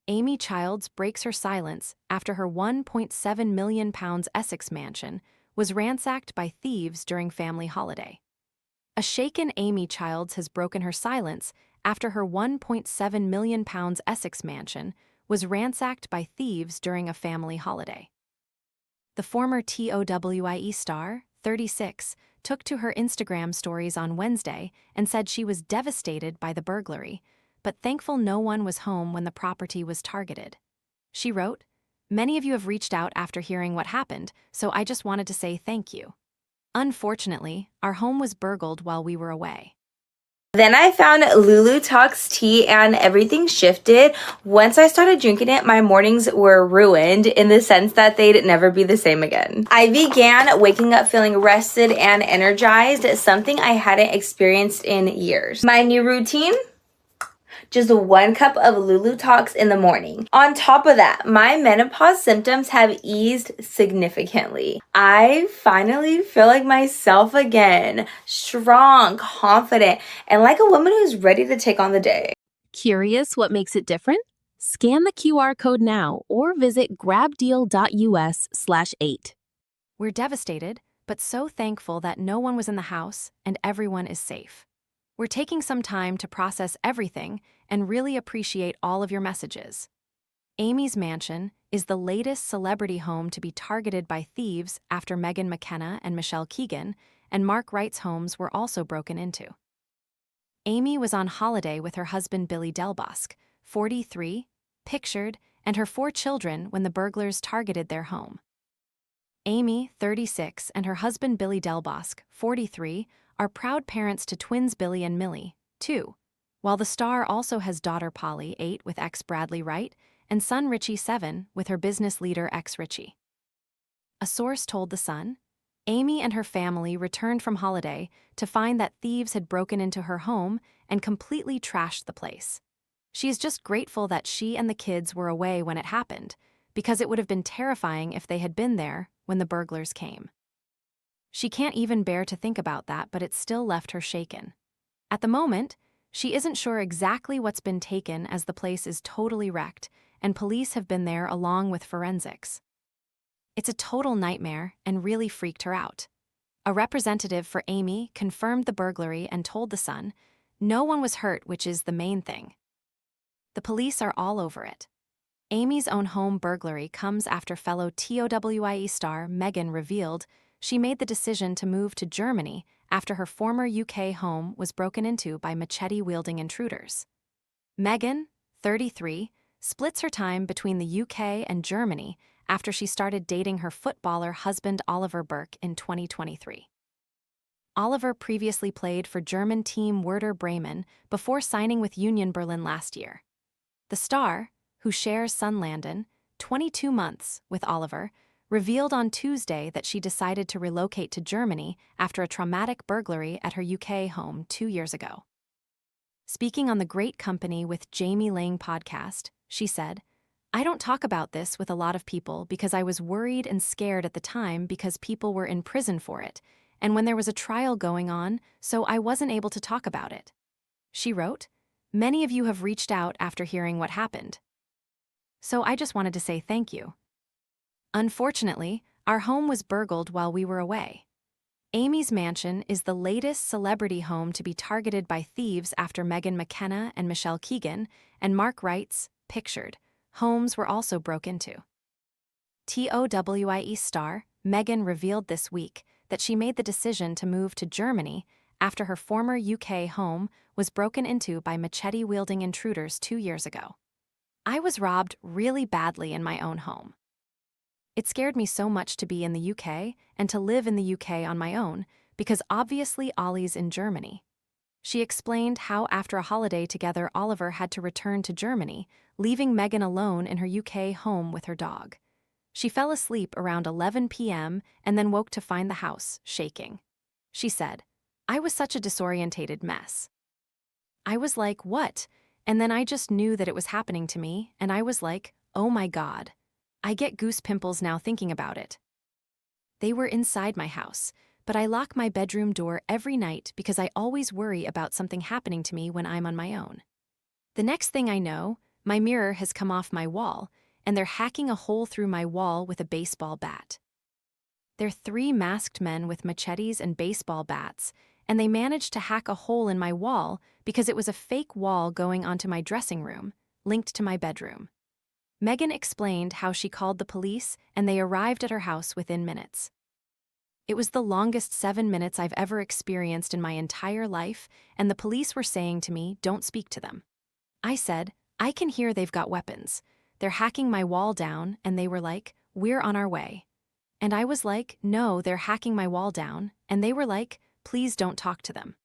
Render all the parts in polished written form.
Amy Childs breaks her silence after her £1.7 million Essex mansion was ransacked by thieves during family holiday. A shaken Amy Childs has broken her silence after her £1.7 million Essex mansion was ransacked by thieves during a family holiday. The former TOWIE star, 36, took to her Instagram stories on Wednesday and said she was devastated by the burglary, but thankful no one was home when the property was targeted. She wrote, "Many of you have reached out after hearing what happened, so I just wanted to say thank you. Unfortunately, our home was burgled while we were away." Then I found Lulu Talks tea and everything shifted. Once I started drinking it, my mornings were ruined in the sense that they'd never be the same again. I began waking up feeling rested and energized, something I hadn't experienced in years. My new routine? Just 1 cup of Lulu Talks in the morning. On top of that, my menopause symptoms have eased significantly. I finally feel like myself again, strong, confident, and like a woman who's ready to take on the day. Curious what makes it different? Scan the QR code now or visit grabdeal.us/8. We're devastated, but so thankful that no one was in the house and everyone is safe. We're taking some time to process everything and really appreciate all of your messages. Amy's mansion is the latest celebrity home to be targeted by thieves after Meghan McKenna and Michelle Keegan and Mark Wright's homes were also broken into. Amy was on holiday with her husband Billy Delbosque, 43, pictured, and her 4 children when the burglars targeted their home. Amy, 36, and her husband Billy Delbosque, 43, are proud parents to twins Billy and Millie, 2, while the star also has daughter Polly, 8, with ex-Bradley Wright, and son Richie, 7, with her business leader ex-Richie. A source told The Sun, Amy and her family returned from holiday to find that thieves had broken into her home and completely trashed the place. She is just grateful that she and the kids were away when it happened, because it would have been terrifying if they had been there when the burglars came. She can't even bear to think about that, but it still left her shaken. At the moment, she isn't sure exactly what's been taken as the place is totally wrecked, and police have been there along with forensics. It's a total nightmare and really freaked her out. A representative for Amy confirmed the burglary and told The Sun, "No one was hurt, which is the main thing." The police are all over it. Amy's own home burglary comes after fellow TOWIE star Meghan revealed she made the decision to move to Germany after her former UK home was broken into by machete-wielding intruders. Meghan, 33, splits her time between the UK and Germany after she started dating her footballer husband Oliver Burke in 2023. Oliver previously played for German team Werder Bremen before signing with Union Berlin last year. The star, who shares son Landon, 22 months, with Oliver, revealed on Tuesday that she decided to relocate to Germany after a traumatic burglary at her UK home 2 years ago. Speaking on the Great Company with Jamie Lang podcast, she said, "I don't talk about this with a lot of people because I was worried and scared at the time because people were in prison for it, and when there was a trial going on, so I wasn't able to talk about it." She wrote, "Many of you have reached out after hearing what happened. So I just wanted to say thank you. Unfortunately, our home was burgled while we were away. Amy's mansion is the latest celebrity home to be targeted by thieves after Meghan McKenna and Michelle Keegan and Mark Wright's, pictured, homes were also broke into. TOWIE star Meghan revealed this week that she made the decision to move to Germany after her former UK home was broken into by machete-wielding intruders 2 years ago. "I was robbed really badly in my own home. It scared me so much to be in the UK and to live in the UK on my own, because obviously Ollie's in Germany." She explained how after a holiday together Oliver had to return to Germany, leaving Meghan alone in her UK home with her dog. She fell asleep around 11 p.m. and then woke to find the house shaking. She said, "I was such a disorientated mess. I was like, what? And then I just knew that it was happening to me, and I was like, oh my God. I get goose pimples now thinking about it. They were inside my house, but I lock my bedroom door every night because I always worry about something happening to me when I'm on my own. The next thing I know, My mirror has come off my wall, and they're hacking a hole through my wall with a baseball bat. They're 3 masked men with machetes and baseball bats, and they managed to hack a hole in my wall because it was a fake wall going onto my dressing room, linked to my bedroom. Megan explained how she called the police and they arrived at her house within minutes. It was the longest 7 minutes I've ever experienced in my entire life, and the police were saying to me, "Don't speak to them." I said, "I can hear they've got weapons. They're hacking my wall down," and they were like, "We're on our way." And I was like, "No, they're hacking my wall down," and they were like, "Please don't talk to them."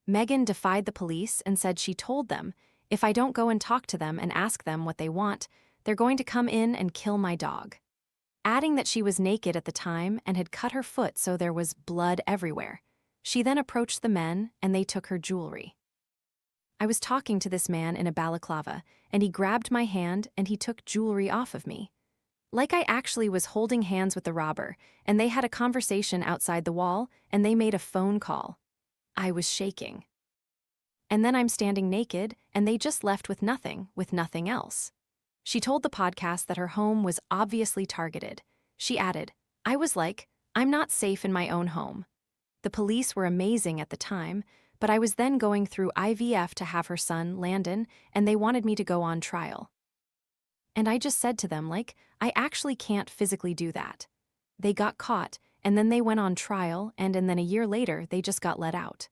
Megan defied the police and said she told them, if I don't go and talk to them and ask them what they want, they're going to come in and kill my dog. Adding that she was naked at the time and had cut her foot so there was blood everywhere. She then approached the men and they took her jewelry. I was talking to this man in a balaclava, and he grabbed my hand and he took jewelry off of me. Like I actually was holding hands with the robber, and they had a conversation outside the wall, and they made a phone call. I was shaking. And then I'm standing naked, and they just left with nothing else. She told the podcast that her home was obviously targeted. She added, "I was like, I'm not safe in my own home." The police were amazing at the time, but I was then going through IVF to have her son, Landon, and they wanted me to go on trial. And I just said to them, like, I actually can't physically do that. They got caught, and then they went on trial, and then a year later, they just got let out.